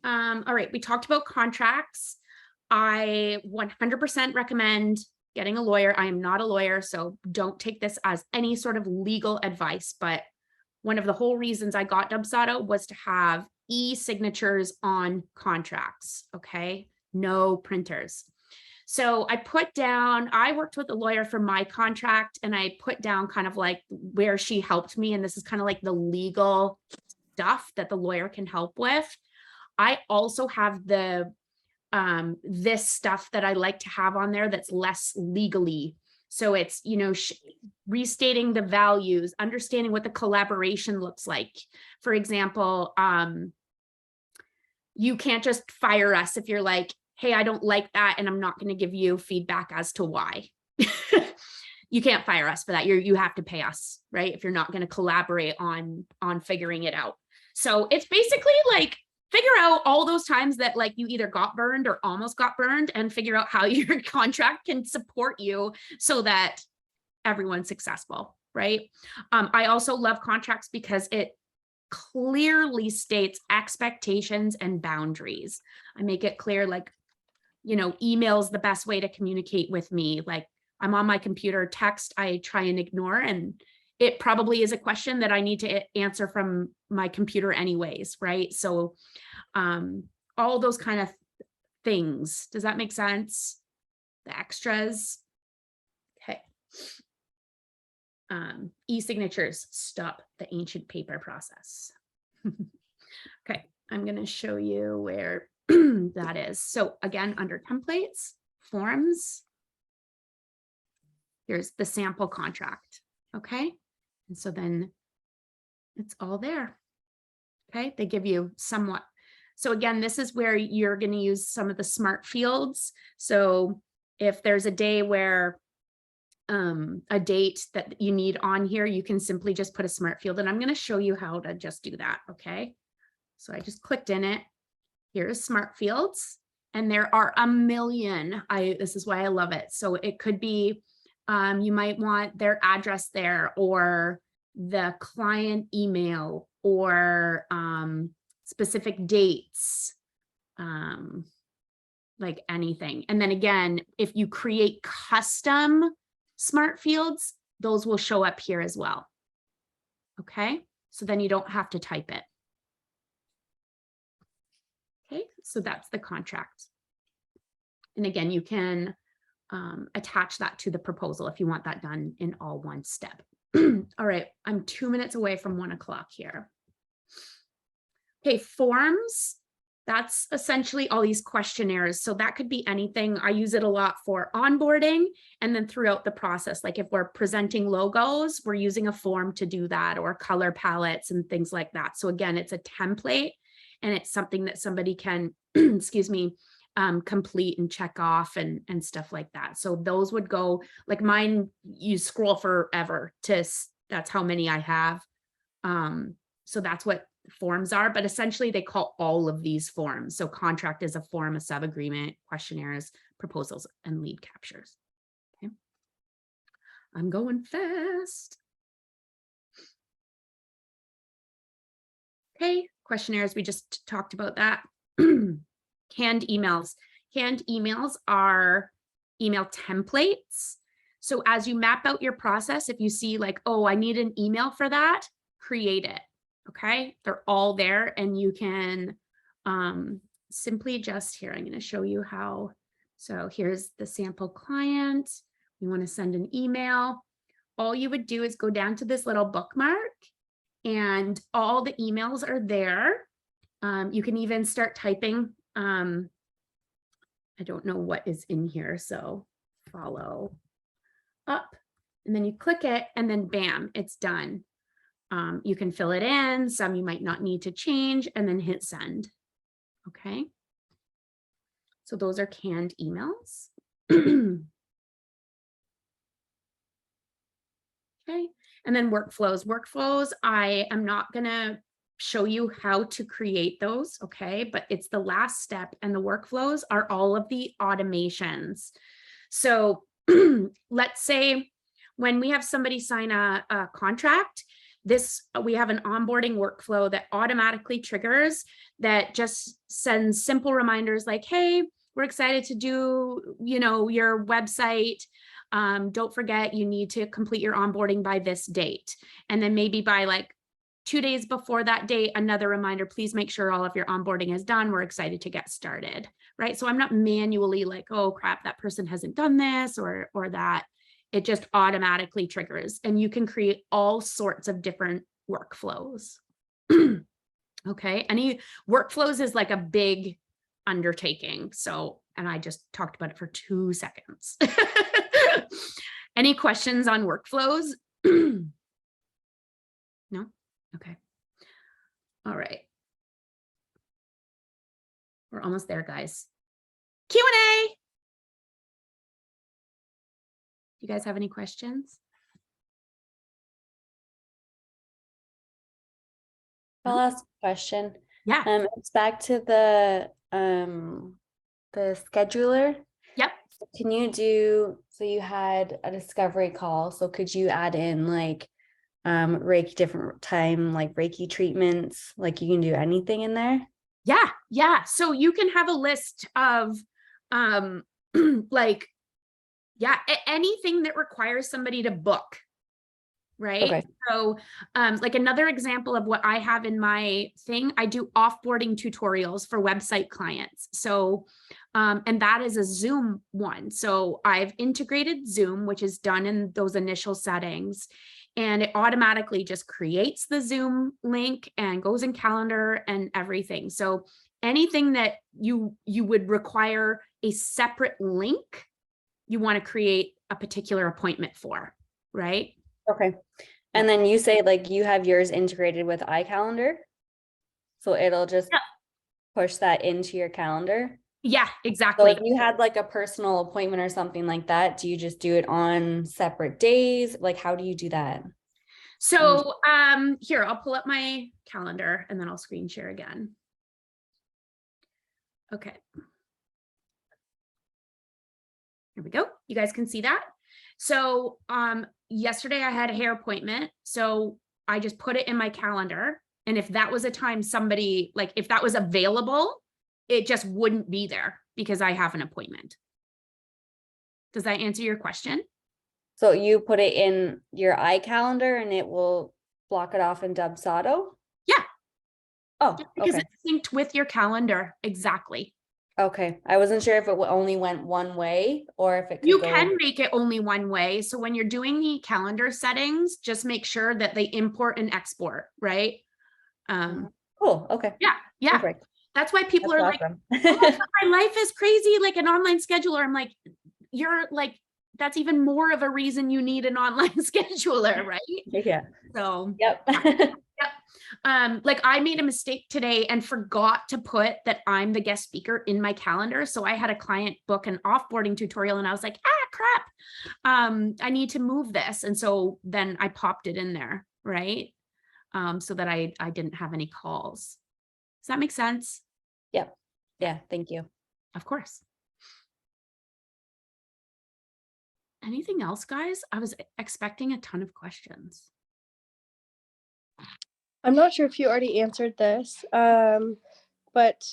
All right, we talked about contracts. I 100% recommend getting a lawyer. I am not a lawyer, so don't take this as any sort of legal advice, but one of the whole reasons I got Dubsado was to have e-signatures on contracts, okay? No printers. So I put down, I worked with a lawyer for my contract, and I put down kind of like where she helped me, and this is kind of like the legal stuff that the lawyer can help with. I also have the this stuff that I like to have on there that's less legally. So it's, you know, restating the values, understanding what the collaboration looks like. For example, you can't just fire us if you're like, hey, I don't like that, and I'm not going to give you feedback as to why. You can't fire us for that. You have to pay us, right? If you're not going to collaborate on figuring it out. So it's basically like, figure out all those times that like you either got burned or almost got burned, and figure out how your contract can support you so that everyone's successful, right? I also love contracts because it clearly states expectations and boundaries. I make it clear, like, you know, email's the best way to communicate with me. Like, I'm on my computer, text I try and ignore, and it probably is a question that I need to answer from my computer anyways, right? So all those kind of things. Does that make sense? The extras. Okay. E-signatures, stop the ancient paper process. Okay, I'm going to show you where that is. So again, under templates, forms, here's the sample contract. Okay. And so then it's all there. Okay. They give you somewhat. So again, this is where you're going to use some of the smart fields. So if there's a day where a date that you need on here, you can simply just put a smart field, and I'm going to show you how to just do that. Okay. So I just clicked in it. Here's smart fields, and there are a million. This is why I love it. So it could be, you might want their address there, or the client email, or specific dates, like anything. And then again, if you create custom smart fields, those will show up here as well. Okay, so then you don't have to type it. Okay, so that's the contract. And again, you can attach that to the proposal if you want that done in all one step. All right, I'm 2 minutes away from 1 o'clock here. Okay, forms, that's essentially all these questionnaires. So that could be anything. I use it a lot for onboarding and then throughout the process. Like if we're presenting logos, we're using a form to do that, or color palettes and things like that. So again, it's a template, and it's something that somebody can, excuse me, complete and check off and stuff like that. So those would go, like mine, you scroll forever that's how many I have. So that's what forms are, but essentially they call all of these forms. So contract is a form, a sub-agreement, questionnaires, proposals, and lead captures. Okay. I'm going fast. Okay, questionnaires, we just talked about that. Canned emails. Canned emails are email templates. So as you map out your process, if you see like, oh, I need an email for that, create it. Okay, they're all there, and you can simply just here, I'm going to show you how. So here's the sample client. You want to send an email. All you would do is go down to this little bookmark, and all the emails are there. You can even start typing. I don't know what is in here, so follow up, and then you click it, and then bam, it's done. You can fill it in, some you might not need to change, and then hit send. Okay. So those are canned emails. Okay. And then workflows. Workflows, I am not going to show you how to create those. Okay. But it's the last step, and the workflows are all of the automations. So let's say when we have somebody sign a contract, we have an onboarding workflow that automatically triggers, that just sends simple reminders like, hey, we're excited to do, your website. Don't forget, you need to complete your onboarding by this date. And then maybe by like 2 days before that date, another reminder, please make sure all of your onboarding is done. We're excited to get started, right? So I'm not manually like, oh crap, that person hasn't done this or that. It just automatically triggers, and you can create all sorts of different workflows. Okay. Any workflows is like a big undertaking. So, and I just talked about it for 2 seconds. Any questions on workflows? No? Okay. All right. We're almost there, guys. Q&A. You guys have any questions? I'll ask a question. Yeah. It's back to the scheduler. Yep. So can you do, so you had a discovery call, so could you add in like Reiki different time, like Reiki treatments, like you can do anything in there? Yeah. So you can have a list of like, anything that requires somebody to book. Right. Okay. So like another example of what I have in my thing, I do offboarding tutorials for website clients. So and that is a Zoom one. So I've integrated Zoom, which is done in those initial settings, and it automatically just creates the Zoom link and goes in calendar and everything. So anything that you would require a separate link, you want to create a particular appointment for, right? Okay. And then you say like you have yours integrated with iCalendar, so it'll just push that into your calendar. Yeah, So exactly. if you had like a personal appointment or something like that, do you just do it on separate days? Like, how do you do that? So here, I'll pull up my calendar and then I'll screen share again. Okay. Here we go. You guys can see that. So yesterday I had a hair appointment. So I just put it in my calendar. And if that was a time somebody, like if that was available, it just wouldn't be there because I have an appointment. Does that answer your question? So you put it in your iCalendar and it will block it off in Dubsado? Yeah. Oh, because okay. it's synced with your calendar. Exactly. Okay. I wasn't sure if it only went one way or if it could You go. can make it only one way. So when you're doing the calendar settings, just make sure that they import and export, right? Cool. Okay. Yeah. Perfect. That's why people are awesome. like, oh, my life is crazy, like an online scheduler. I'm like, you're like, that's even more of a reason you need an online scheduler, right? Yeah. So Yep. like I made a mistake today and forgot to put that I'm the guest speaker in my calendar. So I had a client book an offboarding tutorial and I was like, crap. I need to move this. And so then I popped it in there, right? So that I didn't have any calls. Does that make sense? Yep. Yeah. Thank you. Of course. Anything else, guys? I was expecting a ton of questions. I'm not sure if you already answered this, but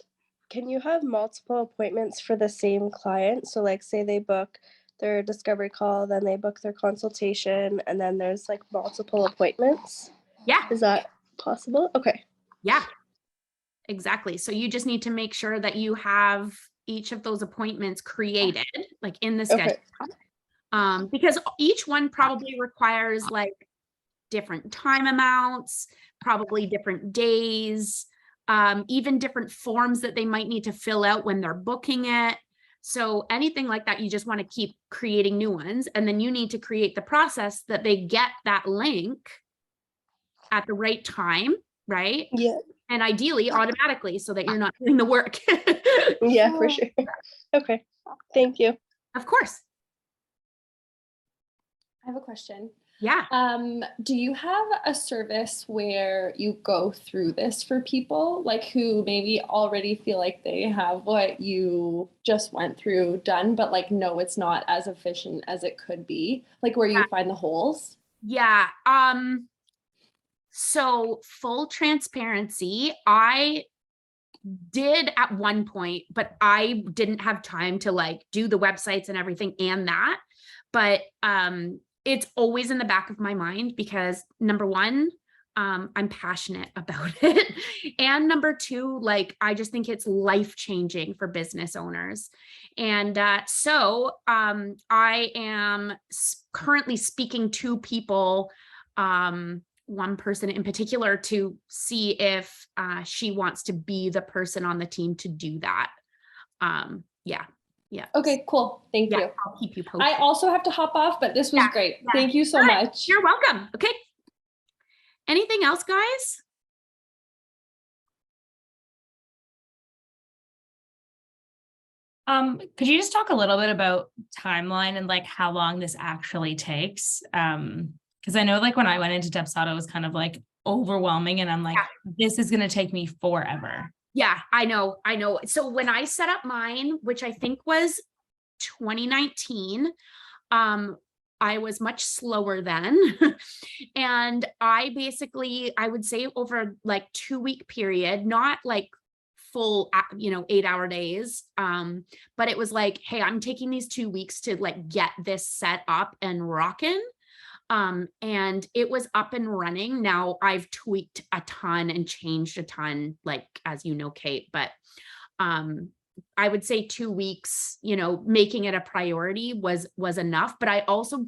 can you have multiple appointments for the same client? So like say they book their discovery call, then they book their consultation, and then there's like multiple appointments? Yeah. Is that possible? Okay. Yeah, exactly. So you just need to make sure that you have each of those appointments created, like in the schedule. Because each one probably requires like different time amounts, probably different days, even different forms that they might need to fill out when they're booking it. So anything like that, you just want to keep creating new ones. And then you need to create the process that they get that link at the right time, right? Yeah. And ideally automatically so that you're not doing the work. Yeah, for sure. Okay. Thank you. Of course. I have a question. Yeah. Do you have a service where you go through this for people like who maybe already feel like they have what you just went through done, but like, no, it's not as efficient as it could be, like where you find the holes? Yeah. So full transparency, I did at one point, but I didn't have time to like do the websites and everything and that. But it's always in the back of my mind because number one, I'm passionate about it. And number two, like, I just think it's life-changing for business owners. And so I am currently speaking to people, one person in particular, to see if she wants to be the person on the team to do that. Yeah. Yeah. Okay, cool. Thank you. I'll keep you posted. I also have to hop off, but this was great. Thank you so much. You're welcome. Okay. Anything else, guys? Could you just talk a little bit about timeline and like how long this actually takes? Because I know like when I went into Dubsado, it was kind of like overwhelming and I'm like, this is going to take me forever. Yeah, I know. So when I set up mine, which I think was 2019, I was much slower then. And I basically, I would say over like 2-week period, not like full, 8-hour days. But it was like, hey, I'm taking these 2 weeks to like get this set up and rocking. And it was up and running. Now I've tweaked a ton and changed a ton, like, as you know, Kate, but, I would say 2 weeks, making it a priority was enough, but I also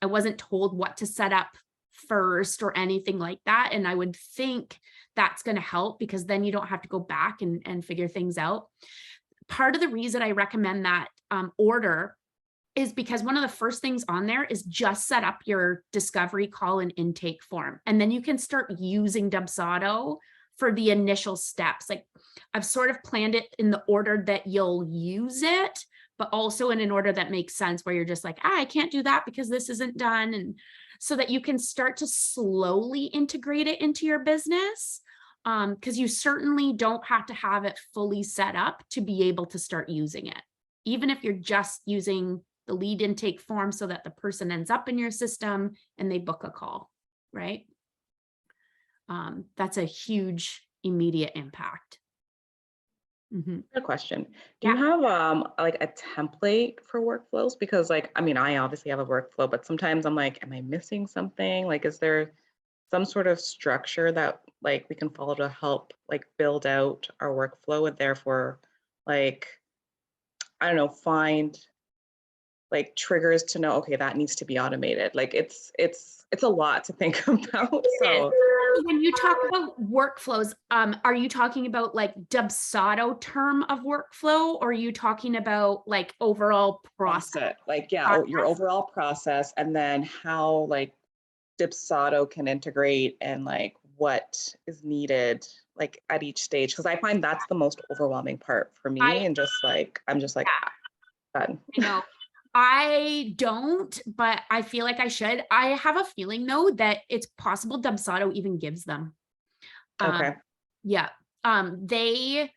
I wasn't told what to set up first or anything like that. And I would think that's going to help because then you don't have to go back and figure things out. Part of the reason I recommend that order is because one of the first things on there is just set up your discovery call and intake form. And then you can start using Dubsado for the initial steps. Like I've sort of planned it in the order that you'll use it, but also in an order that makes sense where you're just like, I can't do that because this isn't done. And so that you can start to slowly integrate it into your business. Because you certainly don't have to have it fully set up to be able to start using it. Even if you're just using the lead intake form so that the person ends up in your system and they book a call, right? That's a huge immediate impact. Good question. Do you have like a template for workflows? Because like, I mean, I obviously have a workflow, but sometimes I'm like, am I missing something? Like, is there some sort of structure that like we can follow to help like build out our workflow and therefore like, I don't know, find like triggers to know, okay, that needs to be automated. Like it's a lot to think about. So when you talk about workflows, are you talking about like Dubsado term of workflow, or are you talking about like overall process? Like, yeah, your overall process, and then how like Dubsado can integrate and like what is needed like at each stage. Because I find that's the most overwhelming part for me. And just like, I'm just like, done. I know. I don't, but I feel like I should. I have a feeling though that it's possible Dubsado even gives them. Okay. Yeah. They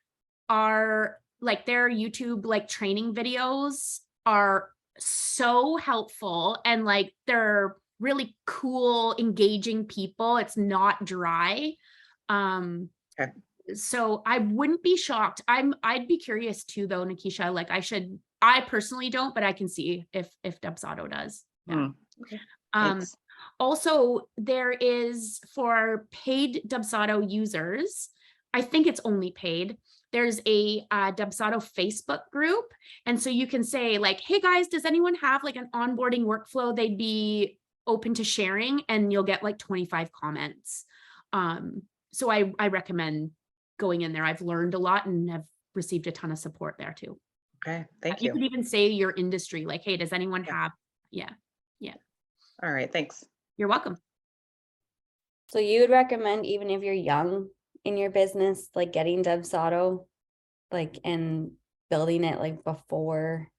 are like their YouTube like training videos are so helpful and like they're really cool, engaging people. It's not dry. Okay. So I wouldn't be shocked. I'd be curious too though, Nikisha, like I personally don't, but I can see if Dubsado does. Yeah. Okay. Also, there is for paid Dubsado users, I think it's only paid. There's a Dubsado Facebook group. And so you can say like, hey guys, does anyone have like an onboarding workflow they'd be open to sharing? And you'll get like 25 comments. So I recommend going in there. I've learned a lot and have received a ton of support there too. Okay, thank You you. could even say your industry, like, hey, does anyone have? Yeah. All right, thanks. You're welcome. So you would recommend, even if you're young in your business, like getting Dubsado, like, and building it like before,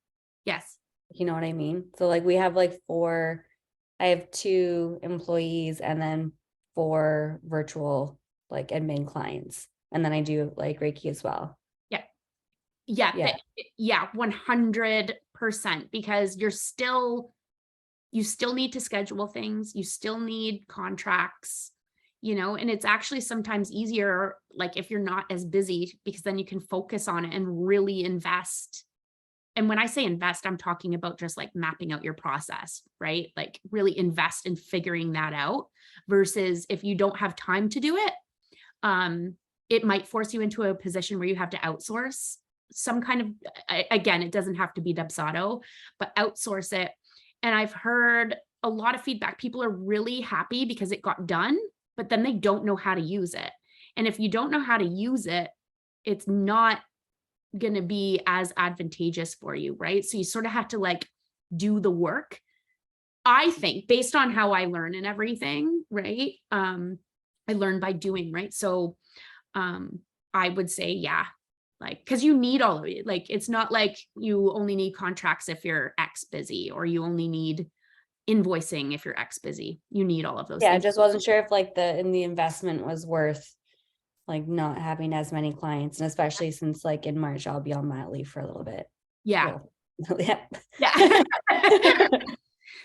Yes. you know what I mean? So like we have like I have 2 employees and then 4 virtual like admin clients. And then I do like Reiki as well. Yeah. Yeah. 100%, because you still need to schedule things. You still need contracts, and it's actually sometimes easier, like if you're not as busy, because then you can focus on it and really invest. And when I say invest, I'm talking about just like mapping out your process, right? Like really invest in figuring that out, versus if you don't have time to do it, it might force you into a position where you have to outsource some kind of, again, it doesn't have to be Dubsado, but outsource it. And I've heard a lot of feedback. People are really happy because it got done, but then they don't know how to use it. And if you don't know how to use it, it's not going to be as advantageous for you, right? So you sort of have to like do the work. I think based on how I learn and everything, right? I learn by doing, right? So I would say, yeah, like, because you need all of it. Like, it's not like you only need contracts if you're X busy, or you only need invoicing if you're X busy. You need all of those Yeah, I things. just wasn't sure if like the investment was worth like not having as many clients, and especially since like in March I'll be on mat leave for a little bit. Yeah. So, yeah. Yeah.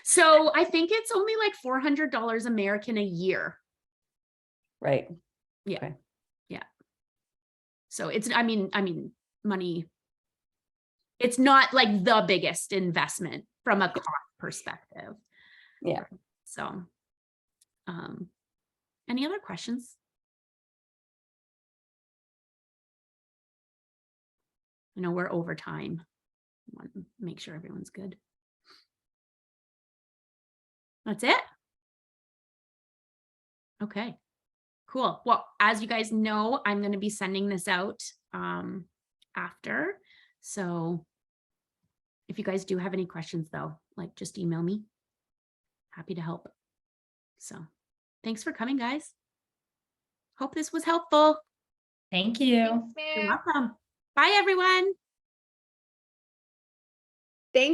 So I think it's only like $400 American a year. Right. Yeah. Okay. Yeah. So it's, I mean, money, it's not like the biggest investment from a cost perspective. Yeah. So, any other questions? I know we're over time. I want to make sure everyone's good. That's it? Okay, cool. Well, as you guys know, I'm going to be sending this out after. So if you guys do have any questions though, like just email me. Happy to help. So thanks for coming, guys. Hope this was helpful. Thank you. Thanks, You're ma'am. welcome. Bye, everyone.